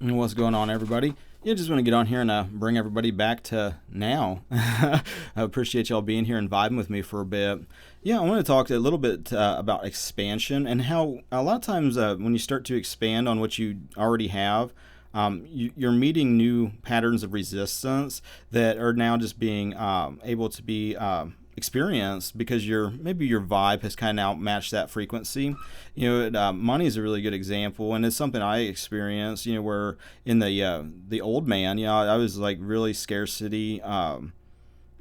What's going on, everybody? Yeah, just want to get on here and bring everybody back to now. I appreciate y'all being here and vibing with me for a bit. Yeah, I want to talk a little bit about expansion and how a lot of times when you start to expand on what you already have, you're meeting new patterns of resistance that are now just being able to be experienced because maybe your vibe has kind of outmatched that frequency. Money is a really good example, and it's something I experienced. Where in the old man, I was like really scarcity.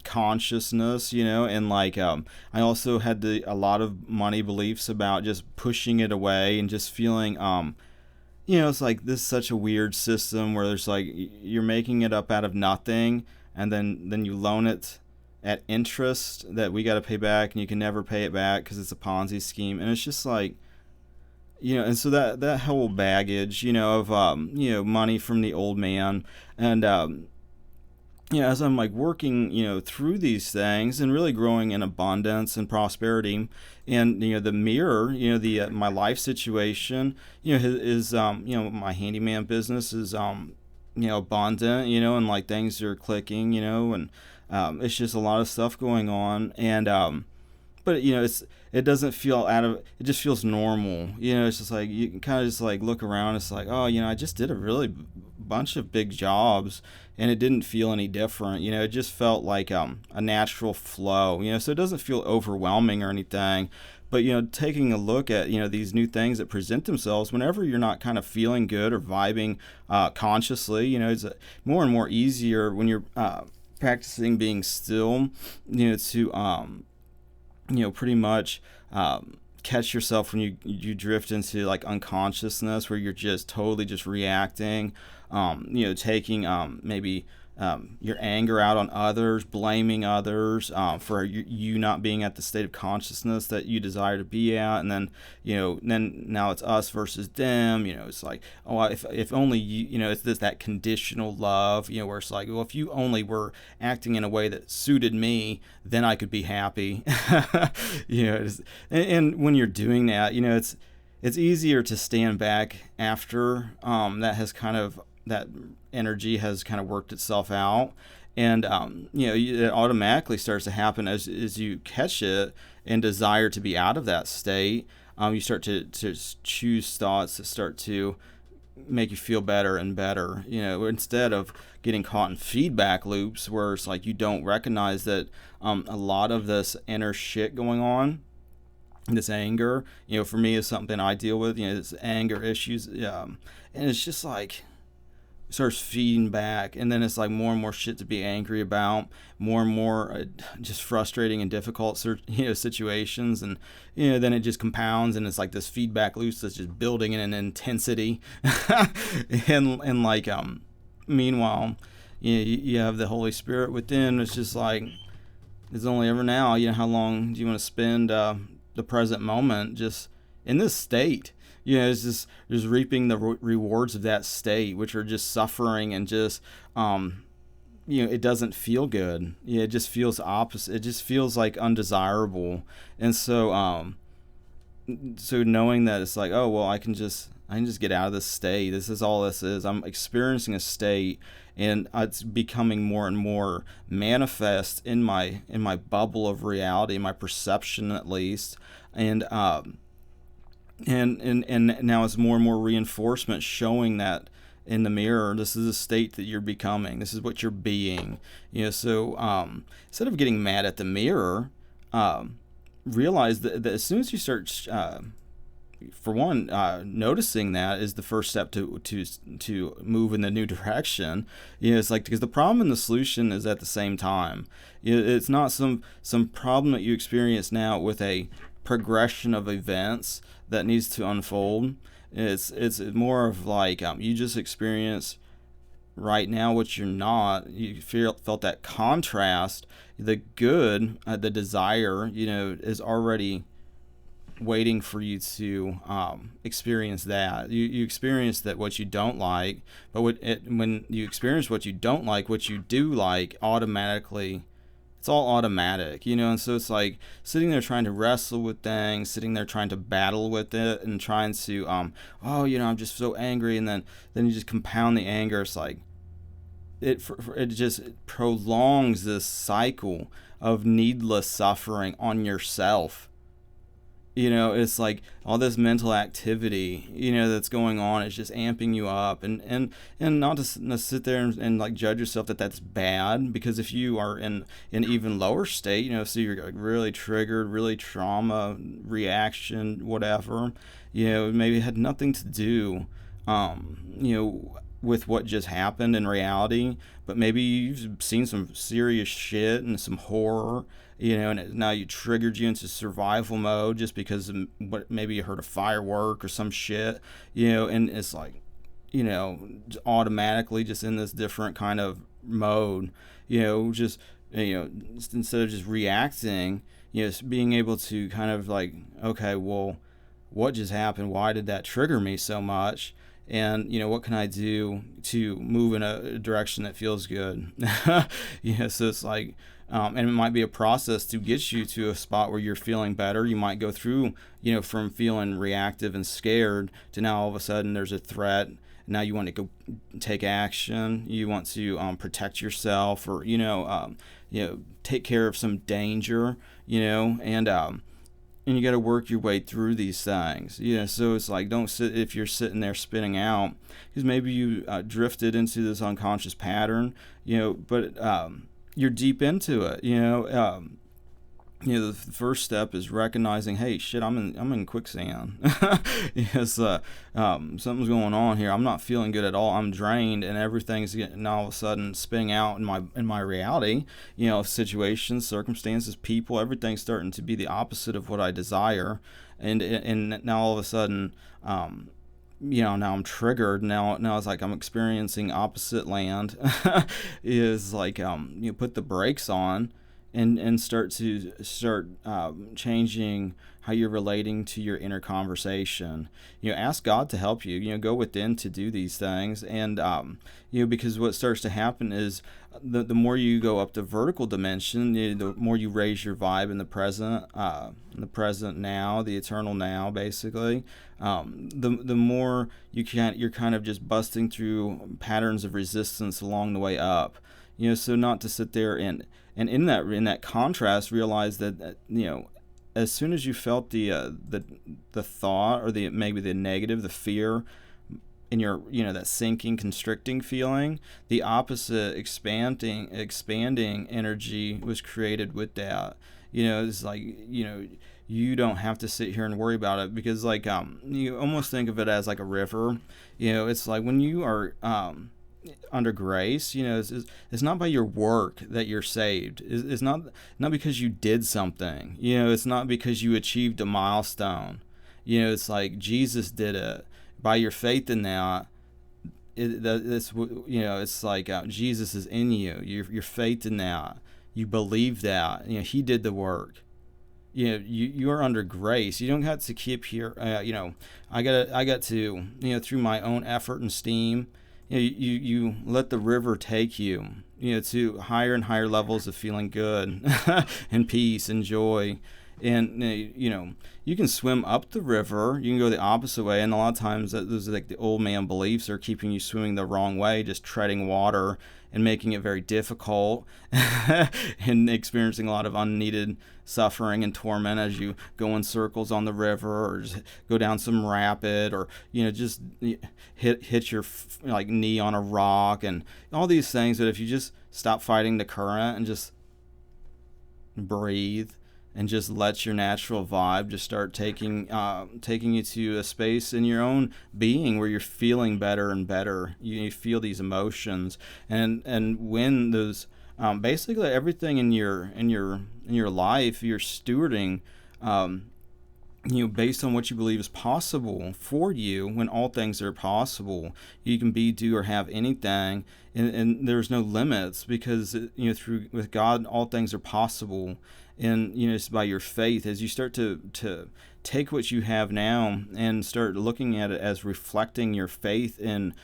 Consciousness, and like I also had a lot of money beliefs about just pushing it away and just feeling it's like this is such a weird system where there's like you're making it up out of nothing, and then you loan it at interest that we got to pay back, and you can never pay it back because it's a Ponzi scheme. And it's just like, and so that whole baggage, of money from the old man. And as I'm like working, through these things and really growing in abundance and prosperity, and the mirror, the my life situation, is my handyman business is abundant, and like things are clicking, and it's just a lot of stuff going on, and but it doesn't feel it just feels normal. It's just like you can kind of just like look around. It's like, oh, I just did a really bunch of big jobs, and it didn't feel any different. It just felt like a natural flow. So it doesn't feel overwhelming or anything. But taking a look at these new things that present themselves whenever you're not kind of feeling good or vibing consciously, it's more and more easier when you're practicing being still, to pretty much catch yourself when you drift into like unconsciousness where you're just totally just reacting, taking maybe your anger out on others, blaming others for you not being at the state of consciousness that you desire to be at, and then now it's us versus them. It's like, oh, if only it's that conditional love, where it's like, well, if you only were acting in a way that suited me, then I could be happy. And when you're doing that, it's easier to stand back after that energy has kind of worked itself out, and it automatically starts to happen as you catch it and desire to be out of that state. You start to choose thoughts that start to make you feel better and better, instead of getting caught in feedback loops where it's like you don't recognize that a lot of this inner shit going on, this anger, for me is something I deal with, this anger issues, and it's just like starts feeding back, and then it's like more and more shit to be angry about, more and more just frustrating and difficult situations, and then it just compounds, and it's like this feedback loop that's just building in an intensity. and like meanwhile, you have the Holy Spirit within. It's just like it's only ever now. How long do you want to spend the present moment just in this state? It's just reaping the rewards of that state, which are just suffering and just, it doesn't feel good. It just feels opposite. It just feels like undesirable. And so, so knowing that it's like, oh, well, I can just get out of this state. This is all this is. I'm experiencing a state, and it's becoming more and more manifest in my bubble of reality, my perception at least, and now it's more and more reinforcement showing that in the mirror, this is a state that you're becoming. This is what you're being. So instead of getting mad at the mirror, realize that as soon as you start, for one, noticing that is the first step to move in the new direction. It's like, because the problem and the solution is at the same time. It's not some problem that you experience now with a progression of events that needs to unfold. It's more of like you just experience right now what you're not. You felt that contrast. The good, the desire, is already waiting for you to experience that. You experience that what you don't like, but when you experience what you don't like, what you do like automatically it's all automatic, and so it's like sitting there trying to wrestle with things, sitting there trying to battle with it, and trying to I'm just so angry, and then you just compound the anger. It's like it just prolongs this cycle of needless suffering on yourself. It's like all this mental activity, that's going on. It's just amping you up, and not to sit there and like judge yourself that that's bad, because if you are in an even lower state, so you're like really triggered, really trauma reaction, whatever, maybe it had nothing to do, with what just happened in reality, but maybe you've seen some serious shit and some horror, and now you triggered you into survival mode just because of what, maybe you heard a firework or some shit, and it's like, automatically just in this different kind of mode, just, instead of just reacting, being able to kind of like, okay, well, what just happened? Why did that trigger me so much? And what can I do to move in a direction that feels good? So it's like, and it might be a process to get you to a spot where you're feeling better. You might go through, from feeling reactive and scared to now all of a sudden there's a threat. Now you want to go take action. You want to protect yourself, or take care of some danger. And you got to work your way through these things. So it's like, don't sit if you're sitting there spinning out, because maybe you drifted into this unconscious pattern, but you're deep into it. The first step is recognizing, hey, shit, I'm in quicksand. Yes, something's going on here. I'm not feeling good at all. I'm drained, and everything's getting all of a sudden spinning out in my reality. Situations, circumstances, people, everything's starting to be the opposite of what I desire, and now all of a sudden, now I'm triggered. Now it's like I'm experiencing opposite land. Is like you put the brakes on. And start changing how you're relating to your inner conversation. Ask God to help you. Go within to do these things, and because what starts to happen is the more you go up the vertical dimension, the more you raise your vibe in the present now, the eternal now, basically. The more you're kind of just busting through patterns of resistance along the way up. So not to sit there and in that contrast, realize that as soon as you felt the thought, or maybe the negative, the fear in your that sinking, constricting feeling, the opposite expanding energy was created with that. It's like you don't have to sit here and worry about it, because like you almost think of it as like a river. It's like when you are under grace, it's not by your work that you're saved. It's not because you did something. It's not because you achieved a milestone. It's like Jesus did it by your faith in that. It's like Jesus is in you. Your faith in that. You believe that. He did the work. You are under grace. You don't have to keep here. I got to through my own effort and steam. You let the river take you, to higher and higher levels of feeling good and peace and joy. And, you can swim up the river. You can go the opposite way. And a lot of times those are like the old man beliefs are keeping you swimming the wrong way, just treading water and making it very difficult and experiencing a lot of unneeded suffering and torment as you go in circles on the river, or just go down some rapid, or just hit your like knee on a rock, and all these things. That if you just stop fighting the current and just breathe and just let your natural vibe just start taking you to a space in your own being where you're feeling better and better. You feel these emotions, and when those basically everything in your life you're stewarding, based on what you believe is possible for you. When all things are possible, you can be, do, or have anything, and there's no limits, because through with God all things are possible. And it's by your faith, as you start to take what you have now and start looking at it as reflecting your faith in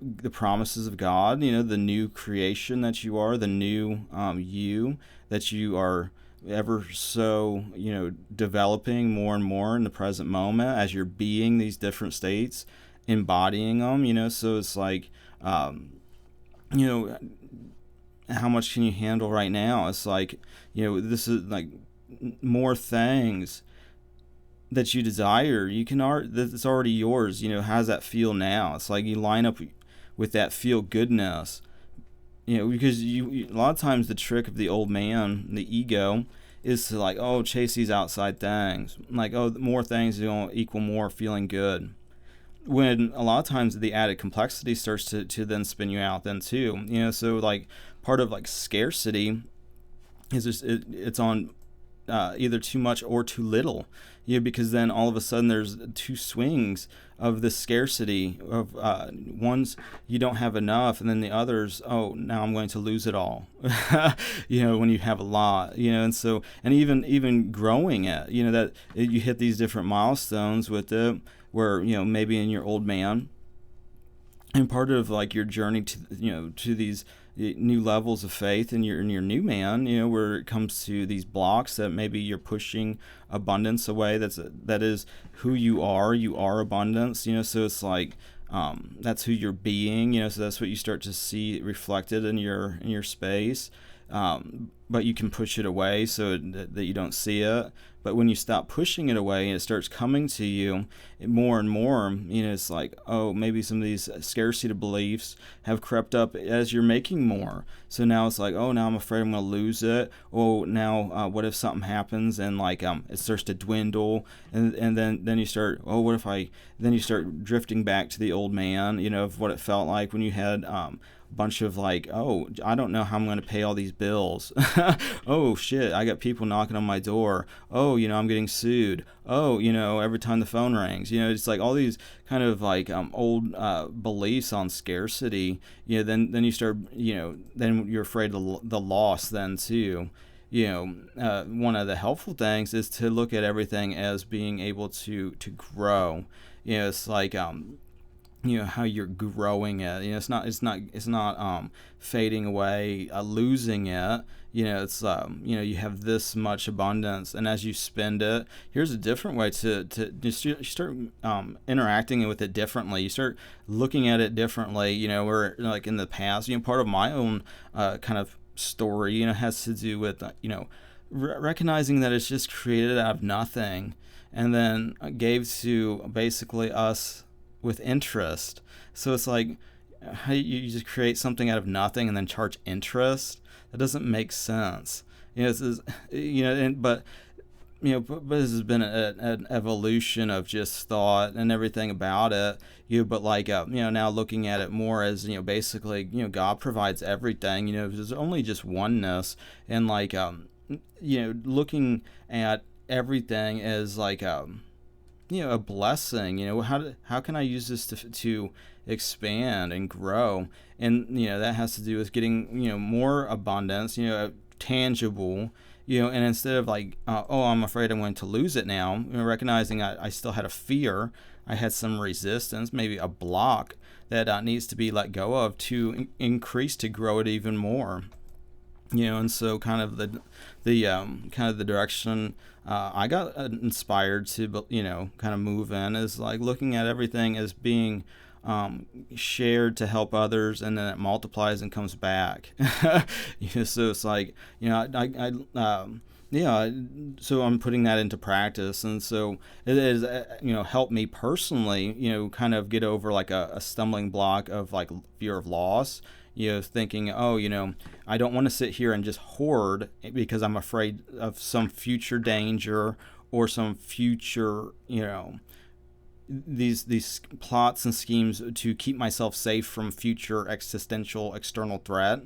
the promises of God, the new creation that you are, the new you that you are ever so, developing more and more in the present moment as you're being these different states, embodying them, so it's like, you know, how much can you handle right now? It's like, this is like more things that you desire, you can that's already yours. How does that feel now? It's like you line up with that feel goodness. Because a lot of times the trick of the old man, the ego, is to like, oh, chase these outside things. Like, oh, more things are going to equal more feeling good. When a lot of times the added complexity starts to then spin you out then too. So like part of like scarcity is just it's on either too much or too little. Because then all of a sudden there's two swings of the scarcity of ones you don't have enough, and then the others, oh, now I'm going to lose it all. When you have a lot, and so, and even growing it, that you hit these different milestones with it, where maybe in your old man, and part of like your journey to these new levels of faith in your new man, where it comes to these blocks that maybe you're pushing abundance away. That is who you are. You are abundance. So it's like that's who you're being. So that's what you start to see reflected in your space. But you can push it away so that you don't see it. But when you stop pushing it away and it starts coming to you more and more, it's like, oh, maybe some of these scarcity beliefs have crept up as you're making more. So now it's like, oh, now I'm afraid I'm going to lose it. Oh, now what if something happens and like it starts to dwindle, and then you start, oh, what if then you start drifting back to the old man, of what it felt like when you had bunch of like, oh, I don't know how I'm going to pay all these bills. Oh shit, I got people knocking on my door. Oh, I'm getting sued. Oh, every time the phone rings, it's like all these kind of like old beliefs on scarcity. Then you start, then you're afraid of the loss then too. One of the helpful things is to look at everything as being able to grow. It's like how you're growing it. It's not fading away, losing it. It's you have this much abundance, and as you spend it, here's a different way to just you start interacting with it differently. You start looking at it differently. Where like in the past, part of my own kind of story, has to do with recognizing that it's just created out of nothing, and then gave to basically us with interest. So it's like, how you just create something out of nothing and then charge interest? That doesn't make sense. This is, but this has been an evolution of just thought and everything about it. But like, now looking at it more as, basically, God provides everything. There's only just oneness, and like, looking at everything as like, a blessing. How can I use this to expand and grow? And that has to do with getting more abundance, tangible, and instead of like, oh, I'm afraid I'm going to lose it now, recognizing I still had a fear, I had some resistance, maybe a block that needs to be let go of to increase, to grow it even more. And so kind of the direction I got inspired to, kind of move in is like looking at everything as being shared to help others, and then it multiplies and comes back. So it's like, so I'm putting that into practice, and so it is, helped me personally, kind of get over like a stumbling block of like fear of loss. Thinking, oh, I don't want to sit here and just hoard because I'm afraid of some future danger or some future, these plots and schemes to keep myself safe from future existential external threat.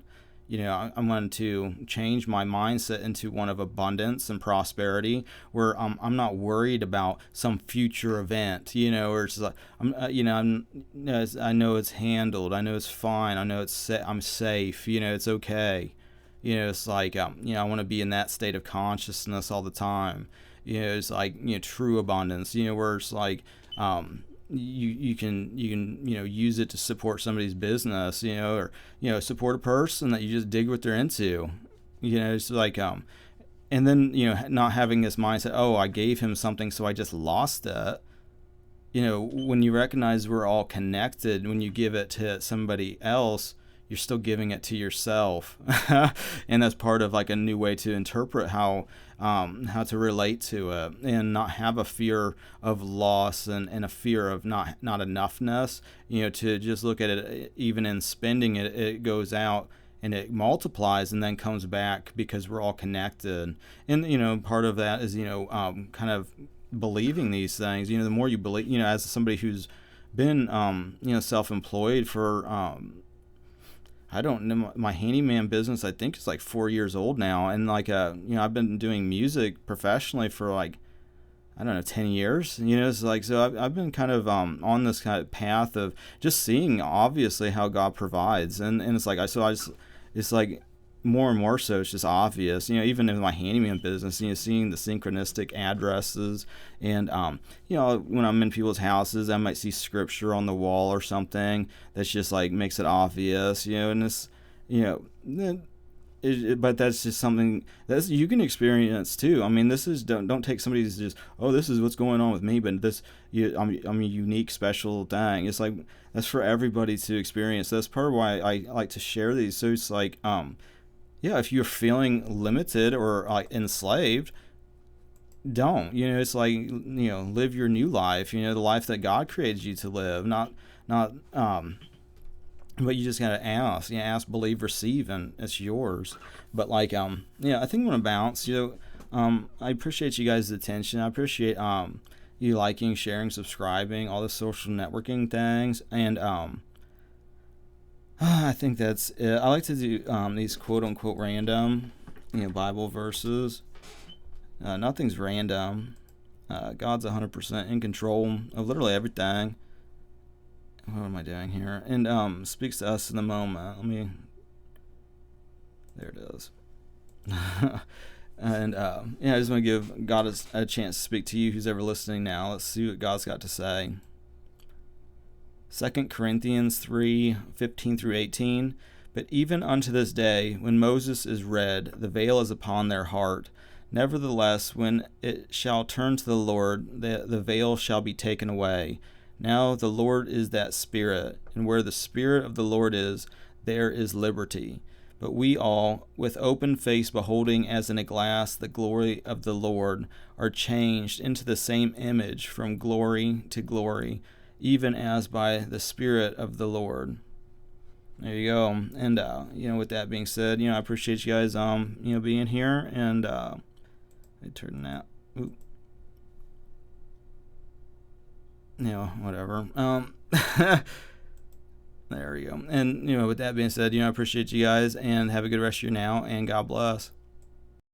I'm going to change my mindset into one of abundance and prosperity, where I'm not worried about some future event, or it's like, I know it's handled, I know it's fine, I know I'm safe, it's okay. It's like, I want to be in that state of consciousness all the time. It's like, true abundance, where it's like, you can use it to support somebody's business, or support a person that you just dig what they're into. It's like and then not having this mindset, oh, I gave him something so I just lost it. When you recognize we're all connected, when you give it to somebody else, you're still giving it to yourself. And that's part of like a new way to interpret how to relate to it, and not have a fear of loss and a fear of not enoughness. To just look at it, even in spending it, it goes out and it multiplies and then comes back because we're all connected. And part of that is kind of believing these things. The more you believe, as somebody who's been self-employed for I don't know, my handyman business, I think, is like 4 years old now. And like, I've been doing music professionally for like, I don't know, 10 years. It's like, so I've been kind of on this kind of path of just seeing obviously how God provides. And it's like, it's like more and more so it's just obvious, even in my handyman business, seeing the synchronistic addresses. And when I'm in people's houses, I might see scripture on the wall or something that's just like makes it obvious, and this, but that's just something that you can experience too. I mean, this is, don't take somebody's just, oh, this is what's going on with me, but this, I'm a unique, special thing. It's like that's for everybody to experience. That's part of why I like to share these. So it's like if you're feeling limited or like enslaved, don't. It's like, live your new life, the life that God created you to live, not but you just gotta ask, ask, believe, receive, and it's yours. But like, I think I'm gonna bounce. I appreciate you guys' attention. I appreciate you liking, sharing, subscribing, all the social networking things, and I think that's it. I like to do these quote unquote random, Bible verses. Nothing's random. God's 100% in control of literally everything. What am I doing here? And speaks to us in the moment. There it is. And I just want to give God a chance to speak to you who's ever listening now. Let's see what God's got to say. 2 Corinthians 3:15 through 18. But even unto this day, when Moses is read, the veil is upon their heart. Nevertheless, when it shall turn to the Lord, the veil shall be taken away. Now the Lord is that Spirit, and where the Spirit of the Lord is, there is liberty. But we all, with open face beholding as in a glass the glory of the Lord, are changed into the same image from glory to glory, even as by the Spirit of the Lord. There you go. And with that being said, I appreciate you guys being here, and let me turn that. Ooh. Whatever. There we go. And with that being said, I appreciate you guys, and have a good rest of your now, and God bless.